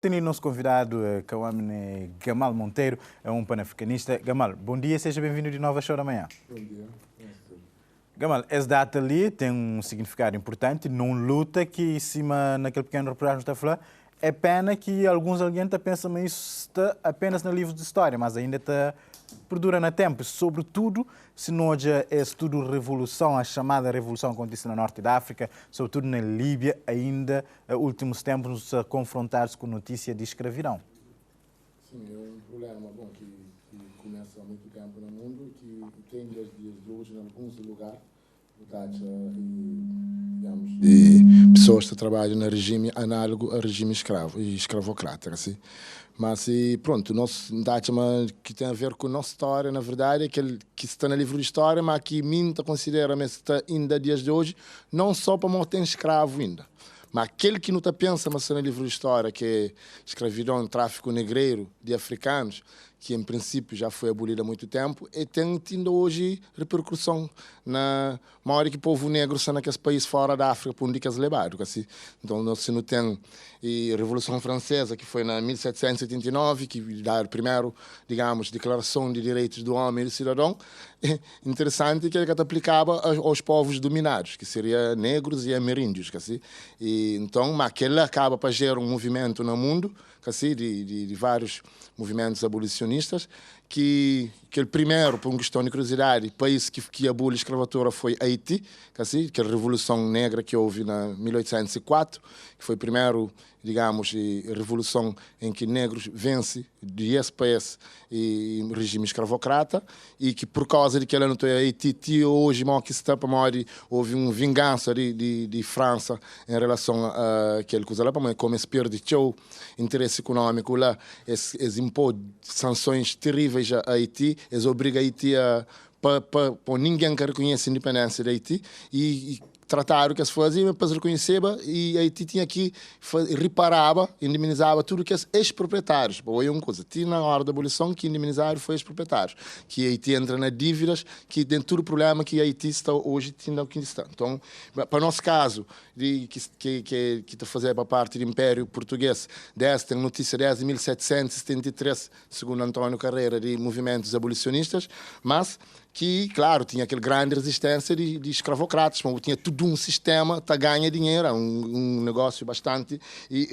Tem o nosso convidado, Kawamne Gamal Monteiro, é um panafricanista. Gamal, bom dia, seja bem-vindo de novo à Show da Manhã. Bom dia. Gamal, essa data ali tem um significado importante, não luta que em cima naquele pequeno reportagem está a falar. É pena que alguns alguém pensam que isso está apenas no livro de história, mas ainda está perdura no tempo, sobretudo se não há esse tudo revolução, a chamada revolução que acontece no norte da África, sobretudo na Líbia, ainda últimos tempos nos a confrontar-se com notícia de escravidão. Sim, é um problema bom que começa há muito tempo no mundo, que tem desde dias de hoje em alguns lugares, e pessoas que trabalham no regime análogo ao regime escravo e escravocrata, assim. Mas pronto, nosso que tem a ver com a nossa história, na verdade, é que está no livro de história, mas que minta considera que está ainda dias de hoje, não só para morrer escravo ainda. Mas aquele que não está pensando no livro de história, que é escravidão, tráfico negreiro de africanos, que em princípio já foi abolido há muito tempo, e tem tido hoje repercussão na maior que o povo negro está naqueles países fora da África, por onde que eles levaram. Assim. Então, se não tem a Revolução Francesa, que foi na 1789, que dá a primeira, digamos, Declaração de Direitos do Homem e do Cidadão, é interessante que ele aplicava aos povos dominados, que seriam negros e ameríndios. Assim. E, então, mas aquele acaba para gerar um movimento no mundo, assim, de vários movimentos abolicionistas, que o primeiro, por uma questão de curiosidade, o país que aboliu a escravatura foi Haiti, assim, que é a Revolução Negra que houve em 1804, que foi o primeiro, digamos, revolução em que negros vencem de esse país e regime escravocrata, e que por causa de que ela não tem Haiti, hoje, que está para houve uma vingança de França em relação a aquele coisa lá, como eles perdeu interesse econômico lá, eles impôs sanções terríveis a Haiti, eles obrigam a Haiti a para ninguém que reconhece a independência de Haiti e trataram que se fazia, depois reconheceba e Haiti tinha que reparava, indemnizava tudo que é ex-proprietários. Boa, é uma coisa, tinha na hora da abolição que indemnizaram foi ex-proprietários, que Haiti entra nas dívidas, que dentro todo o problema que Haiti está hoje tinha que está. Então, para o nosso caso, que está fazendo para parte do Império Português, tem notícia desde 1773, segundo António Carreira, de movimentos abolicionistas, mas que, claro, tinha aquela grande resistência de escravocratas, mas tinha tudo um sistema para ganhar dinheiro, um negócio bastante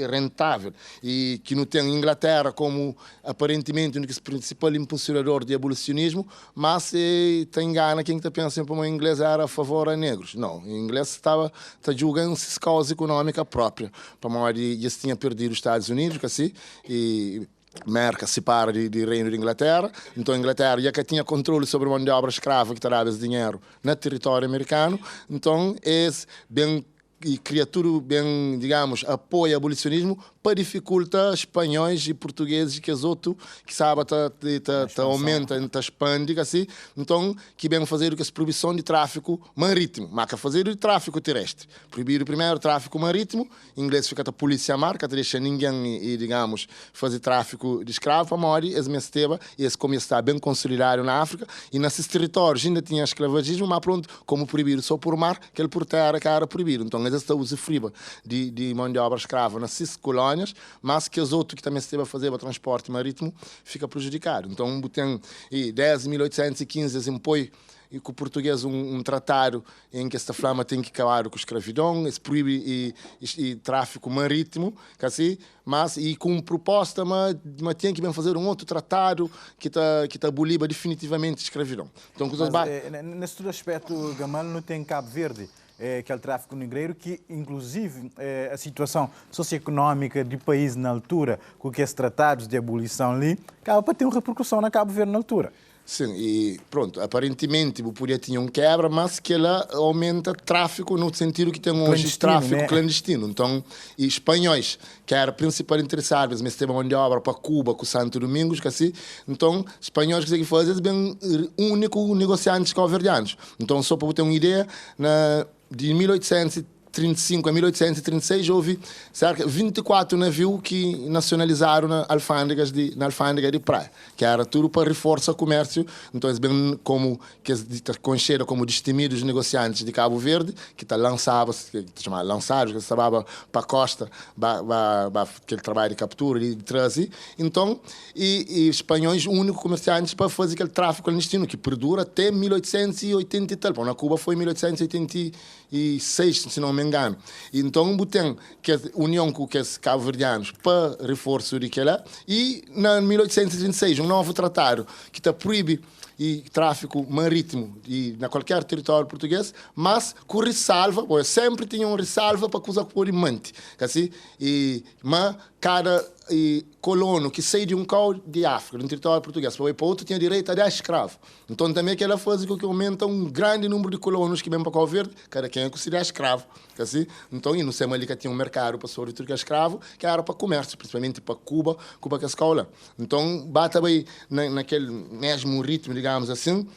rentável. E que não tem a Inglaterra como, aparentemente, o principal impulsionador de abolicionismo, mas tem engana quem está pensando que o inglês era a favor a negros. Não, o inglês está julgando essa causa econômica própria. Para a eles tinham perdido os Estados Unidos, assim, e Merca se para de Reino de Inglaterra, então a Inglaterra já que tinha controle sobre a mão de obra escrava que trazia esse dinheiro no território americano, então esse bem e criatura bem, digamos, apoia o abolicionismo para dificultar espanhóis e portugueses que as outros que sabe aumenta, está expande assim, então que bem fazer o que é proibição de tráfico marítimo, mas que fazer o tráfico terrestre, proibir o primeiro tráfico marítimo, em inglês fica a polícia marca, deixa ninguém e digamos fazer tráfico de escravo, para morrer, esse mesteva e esse começa bem consolidado na África e nesses territórios ainda tinha escravagismo, mas pronto, como proibir só por mar, que ele por terra que era proibido, então eles estão usufruindo de mão de obra escrava nas 6 colónias, mas que os outros que também se devem fazer para transporte marítimo fica prejudicado. Então, tem desde 1815 se impõe e com o português um tratado em que esta flama tem que acabar com a escravidão, se proíbe e tráfico marítimo, assim, mas e com proposta, mas tem que fazer um outro tratado que aboliba definitivamente a escravidão. Então, nesse aspecto, Gamal não tem Cabo Verde. Aquele tráfico negreiro que, inclusive, a situação socioeconómica do país na altura, com que esses tratados de abolição ali, acaba para ter uma repercussão na Cabo Verde na altura. Sim, e pronto, aparentemente o poder tinha um quebra, mas que ela aumenta tráfico no sentido que tem hoje tráfico clandestino. Então, e espanhóis, que era principal interessados, mas teve mão de obra para Cuba, com Santo Domingos, que assim, então, espanhóis que fazer bem único negociantes cabo-verdianos. Então, só para ter uma ideia, de 1830 1835 a 1836 houve cerca de 24 navios que nacionalizaram na alfândega de praia, que era tudo para reforçar o comércio. Então, bem como que conhecido como destemidos negociantes de Cabo Verde, que lançava, que chamava lançados, que estava para a costa, aquele trabalho de captura e de trazer. Então, e espanhóis, o único comerciante para fazer aquele tráfico clandestino que perdura até 1880 e tal. Bom, na Cuba foi 1886, se não me engano. Então, tem que a união com os cabo-verdianos para reforço daquela. E, em 1836, um novo tratado que proíbe e tráfico marítimo e na qualquer território português, mas com ressalva, sempre tinha uma ressalva para coisa que pode manter, assim, mas cada colono que sai de um cão de África, de um território português, para outro tinha direito a 10 escravos. Então também aquela fase que aumenta um grande número de colonos que vêm para Cabo Verde, cada quem é considerado escravo, assim. Então, e no Semalica tinha um mercado para sobretudo escravo, que era para comércio, principalmente para Cuba que é escola. Então, bata bem naquele mesmo ritmo, digamos assim.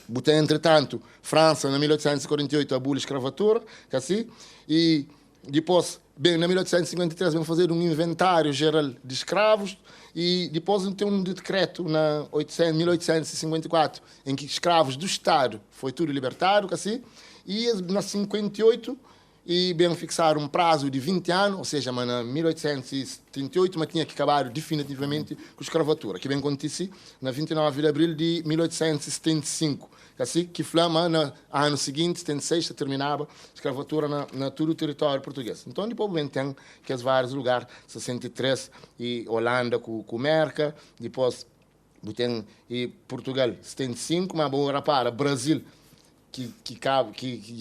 Botei, entretanto, França, em 1848, abole a escravatura, assim, e depois, bem, em 1853, vão fazer um inventário geral de escravos e depois tem um decreto, na 1854, em que escravos do Estado foi tudo libertado, assim, e na 58, e bem fixar um prazo de 20 anos, ou seja, mas em 1878, mas tinha que acabar definitivamente com a escravatura, que bem acontece na 29 de abril de 1875. Assim, que flama no ano seguinte, 76, terminava a escravatura na todo o território português. Então, depois tem que os vários lugares, 63, e Holanda com Merca, depois tem e Portugal, 75, mas agora para Brasil, que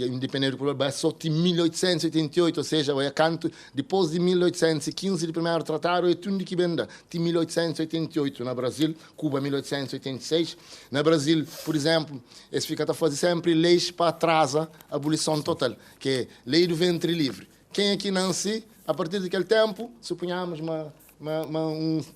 independente do problema, é só de 1888, ou seja, depois de 1815, de primeiro tratado, é tudo que vem de 1888 no Brasil, Cuba 1886. No Brasil, por exemplo, eles ficam a fazer sempre leis para atrasar a abolição total, que é lei do ventre livre. Quem aqui nasce, a partir daquele tempo, suponhamos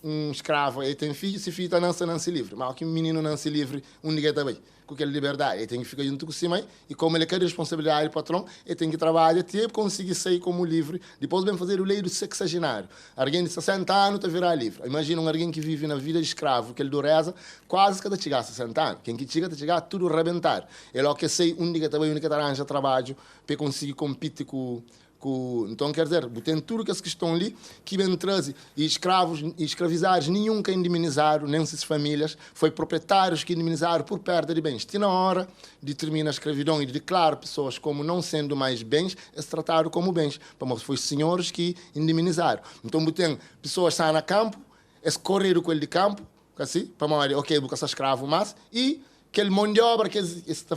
um escravo, ele tem filho, se filho nasce livre, mas aqui um menino nasce livre, ninguém também. Com aquela liberdade, ele tem que ficar junto com o mãe e como ele quer responsabilidade do patrão, ele tem que trabalhar até conseguir sair como livre. Depois vem fazer o lei do sexagenário. Alguém de 60 anos está virar livre. Imagina alguém que vive na vida de escravo, que ele dureza, quase que está chegar a 60 anos. Quem que chega, está chegar tudo rebentar. Ele quer sair, única arranja trabalho para conseguir competir com. Então, quer dizer, tem tudo que estão ali, que vem trazer, e escravos e escravizados, nenhum que indemnizaram, nem suas famílias, foi proprietários que indemnizaram por perda de bens. E na hora de terminar a escravidão e de declarar pessoas como não sendo mais bens, eles trataram como bens. Mas foi senhores que indemnizaram. Então, tem pessoas que estão no campo, eles correram com ele de campo, assim, para morrer, ok, porque sou escravo, mas, e aquele mão de obra que esta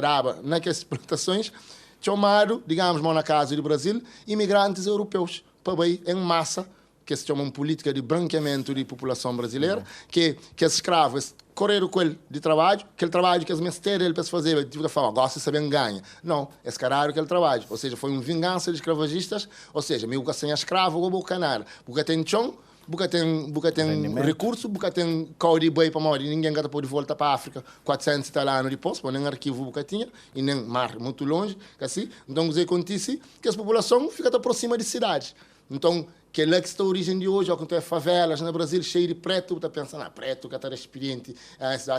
dava naquelas plantações, chamaram, digamos, na casa do Brasil, imigrantes europeus, para bem, em massa, que se chama política de branqueamento da população brasileira, que os escravos correram com ele de trabalho, aquele trabalho que as mesteiras ele para fazer, tipo da forma, gosta de saber ganha. Não, escararam aquele trabalho, ou seja, foi uma vingança de escravagistas, ou seja, meio que sem escravo, ou bocanar, porque tem chão, porque tem recurso, porque tem código de boi para morrer, ninguém pode voltar para a África 400 e tal anos depois, porque nem arquivo porque tinha, e nem mar muito longe, assim. Então, o que acontece que a população fica próxima de cidades. Então, que é lá que está a origem de hoje, quando é favelas no Brasil, cheio de preto, está pensando, preto que está experiente,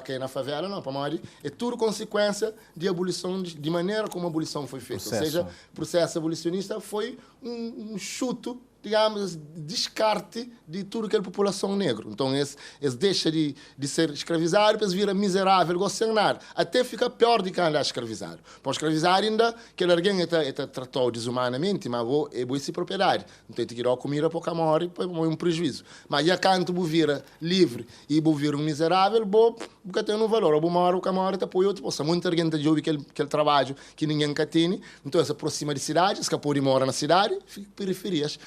que é na favela, não, para morrer. É tudo consequência de abolição, de maneira como a abolição foi feita. Ou seja, o processo abolicionista foi um chuto, digamos, descarte de tudo que é a população negra. Então, eles deixam de ser escravizados, eles viram miserável, gostam de nada. Até fica pior do que andar escravizado. Para escravizar ainda, que alguém está tratado desumanamente, mas é boa essa propriedade. Então, tem que ir a comida para o morre, é um prejuízo. Mas, já quando você vira livre e você vira um miserável, você tem um valor. O morre, o camorre, está por outro. Muita gente já ouve aquele trabalho que ninguém tem. Então, se aproxima de cidade, escapou de morar na cidade, fica periferias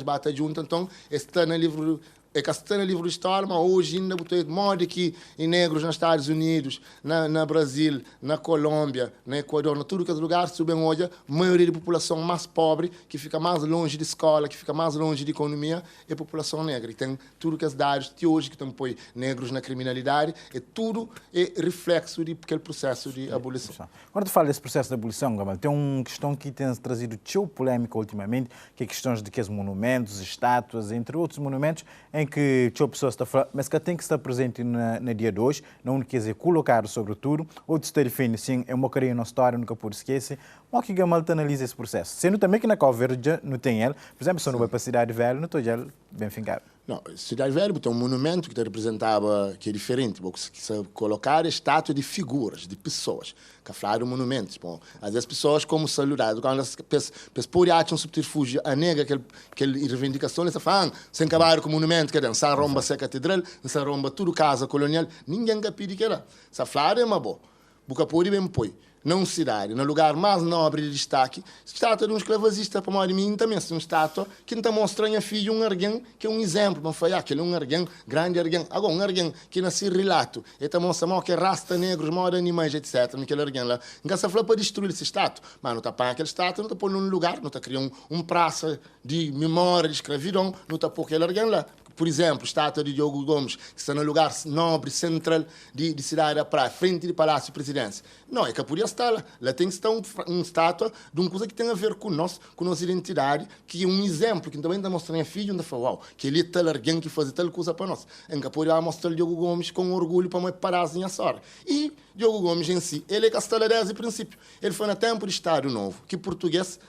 bata junto. Então, está no livro é que está no livro de história, mas hoje ainda botou modo que em negros nos Estados Unidos, na Brasil, na Colômbia, na Equador, em tudo que é lugar, subem hoje, a maioria da população mais pobre, que fica mais longe de escola, que fica mais longe de economia, é a população negra. E tem tudo que as dados de hoje, que estão põe negros na criminalidade, é tudo reflexo de aquele processo de abolição. Quando tu fala desse processo de abolição, Gamal, tem uma questão que tem trazido tão polêmica ultimamente, que é questões de que os monumentos, estátuas, entre outros monumentos, em que a pessoa está falando, mas que tem que estar presente no dia de hoje, não quer dizer colocar sobre tudo, outros está definindo sim, é uma carinha na história, nunca pode esquecer, mas que Gamal analisa esse processo. Sendo também que na Cabo Verde não tem ele, por exemplo, se eu não vai para a Cidade Velha, não estou já bem fincado. Não, Cidade Velha tem um monumento que representava, que é diferente, porque se colocar estátua de figuras, de pessoas, que falaram monumentos. Bom, às vezes pessoas como saludado, quando elas acham um subterfúgio, a nega aquela reivindicação, eles falam, sem acabar com o monumento, que se arromba a catedral, se arromba tudo casa colonial, ninguém quer pedir que era. Se falaram é uma boa, porque pode bem põe. Não cidade, no lugar mais nobre de destaque, estátua de um escravagista, para mim também, é uma estátua que está mostrando a filho um alguém que é um exemplo, mas foi aquele um alguém, grande alguém, agora um alguém que nasceu relato, e está mostrando que rasta negros, moda animais, etc, naquele alguém lá, não se fala para destruir esse estátua, mas não está para aquele estátua, não está pondo num lugar, não está criando um praça de memória de escravidão, não está por aquele alguém lá. Por exemplo, a estátua de Diogo Gomes, que está no lugar nobre, central de Cidade da Praia, frente do Palácio de Presidência. Não, é que podia estar lá. Lá tem que estar uma estátua de uma coisa que tem a ver com nossa identidade, que é um exemplo, que também está mostrando a filho, onde fala, uau, que ele é tal alguém que faz tal coisa para nós. Em que podia mostrar Diogo Gomes com orgulho para parar as minhas horas. E Diogo Gomes em si, ele é castelã desde o princípio. Ele foi no tempo de Estado Novo, que português,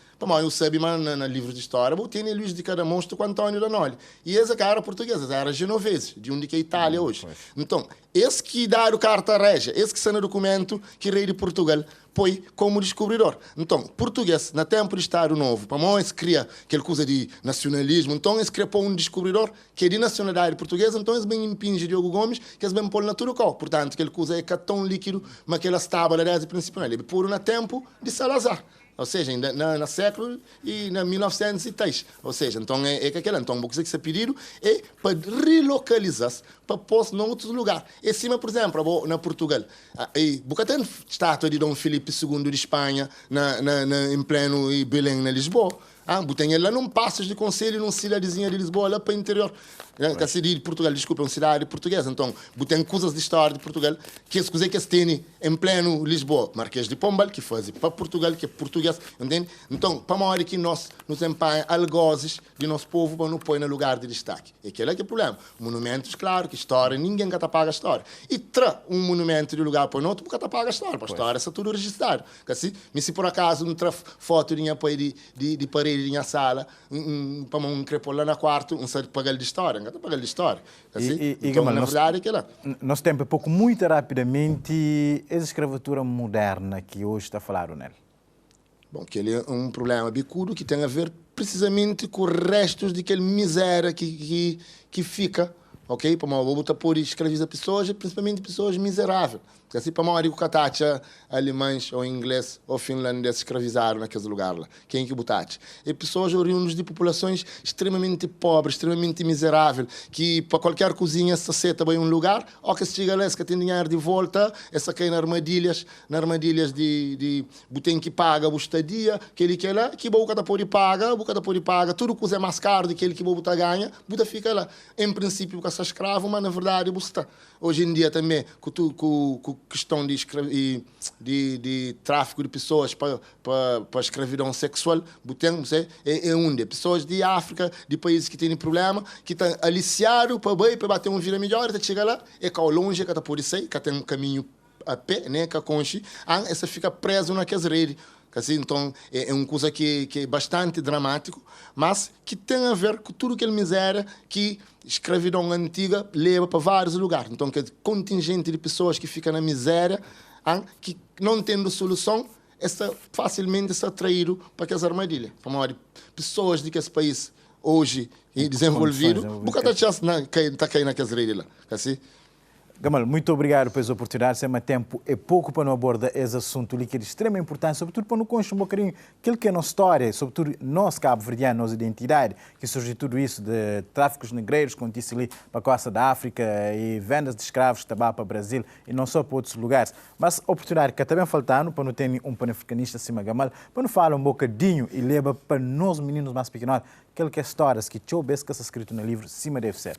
eu sei, mas no livro de história, tem Luís de Cada Monstro com Antônio Danoli. E esse cara era português, esse era genovese, de onde que é a Itália hoje. Então, esse que dá a carta régia, esse que está no documento que o rei de Portugal põe como descobridor. Então, português, no tempo de Estado Novo, para nós cria aquela coisa de nacionalismo, então eles criam um descobridor que é de nacionalidade portuguesa, então eles bem impingem Diogo Gomes, que eles bem põem na tudo qual. Portanto, aquela coisa é tão líquido, mas aquela tábua desde o princípio, ele é puro no tempo de Salazar. Ou seja, ainda no século e na 1903. Ou seja, então é que aquela, então o que você pedido é para relocalizar-se para pôr em outro lugar. E cima, por exemplo, na Portugal, porque tem estátua de Dom Filipe II de Espanha em pleno Belém, na Lisboa. Tem ele lá num Passos de Conselho, numa cidadezinha de Lisboa, lá para o interior. A cidade de Portugal, desculpa, é uma cidade portuguesa. Então, tem coisas de história de Portugal que as coisas que se tem em pleno Lisboa. Marquês de Pombal, que faz para Portugal, que é português, entende? Então, para uma hora que nós nos empenhamos algozes de nosso povo, para não pôr no lugar de destaque. E aquele é que é o problema. Monumentos, claro, que história, ninguém que paga a história. E tra um monumento de lugar para outro, porque paga a história. Para a história, está tudo registrado. Assim, mas se por acaso não tra foto de parede na sala, para um crepor lá no quarto, não sabe pagar de história, não pagar de história. Assim, então, na verdade, é que lá. Nosso tempo é pouco, muito rapidamente, essa escravatura moderna que hoje está a falar nele. Bom, que ele é um problema bicudo que tem a ver precisamente com os restos daquela miséria que fica, ok? Para uma botar por escravizar pessoas, principalmente pessoas miseráveis. Assim, para uma que tacha alemães ou inglês ou finlandês escravizaram naqueles lugares lá. Quem que botaste? E pessoas oriundas de populações extremamente pobres, extremamente miseráveis, que para qualquer cozinha se seta bem um lugar, ou que se chega lá, que tem dinheiro de volta, essa cai nas armadilhas de tem que paga a estadia, aquele que é lá, que boca da pode paga, tudo que é mais caro do que ele que boca ganha, boca fica lá. Em princípio, que é escravo, mas na verdade, você hoje em dia também, com questão de tráfico de pessoas para escravidão sexual, é onde pessoas de África, de países que têm problema, que estão aliciados para bater uma vida melhor, até chegar lá, é que ao longe que pode sair, que tem um caminho a pé, né, que a conche, essa fica preso naquelas redes. Assim, então, é uma coisa que é bastante dramático, mas que tem a ver com tudo aquela miséria que a escravidão antiga leva para vários lugares. Então, que é contingente de pessoas que ficam na miséria, que não tendo solução, facilmente se atraíram para aquelas armadilhas. Para pessoas de que esse país hoje é desenvolvido, porque está caindo naquelas redes lá. Assim? Gamal, muito obrigado pela oportunidade. Sempre tempo é pouco para não abordar esse assunto que é de extrema importância, sobretudo para não conhecer um bocadinho aquilo que é a nossa história, sobretudo nós, cabo-verdianos, nossa identidade, que surge tudo isso de tráficos negreiros, que acontece ali para a costa da África e vendas de escravos também para o Brasil e não só para outros lugares. Mas a oportunidade que também faltando para não ter um pan-africanista acima Gamal, para não falar um bocadinho e leva para nós meninos mais pequenos, aquilo que é histórias que eu vejo que está escrito no livro, cima deve ser.